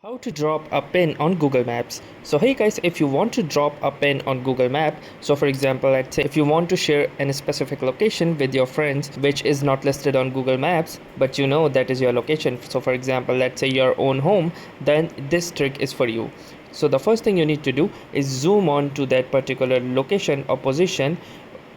How to drop a pin on Google Maps. So hey guys, if you want to drop a pin on Google Map, so for example, let's say if you want to share a specific location with your friends which is not listed on Google Maps, but you know that is your location. So for example, let's say your own home, then this trick is for you. So the first thing you need to do is zoom on to that particular location or position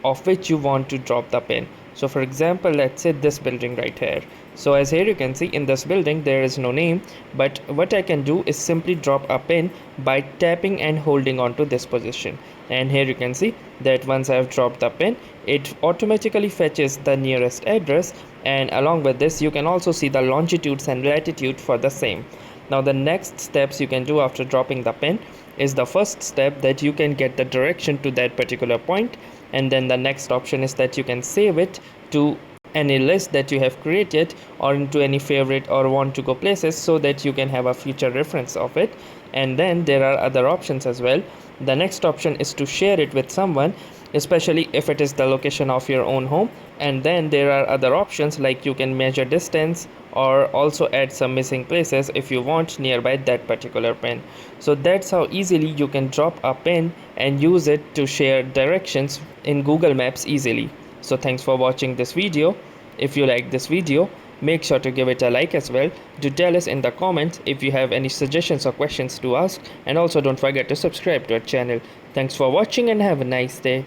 of which you want to drop the pin. So for example, let's say this building right here. So as here you can see, in this building there is no name, but what I can do is simply drop a pin by tapping and holding on to this position. And here you can see that once I have dropped the pin, it automatically fetches the nearest address, and along with this you can also see the longitudes and latitude for the same. Now the next steps you can do after dropping the pin is the first step that you can get the direction to that particular point, and then the next option is that you can save it to any list that you have created or into any favorite or want to go places, so that you can have a future reference of it. And then there are other options as well. The next option is to share it with someone, especially if it is the location of your own home. And then there are other options like you can measure distance or also add some missing places if you want nearby that particular pin. So that's how easily you can drop a pin and use it to share directions in Google Maps easily. So thanks for watching this video. If you like this video, make sure to give it a like as well. Do tell us in the comments if you have any suggestions or questions to ask, and also don't forget to subscribe to our channel. Thanks for watching and have a nice day.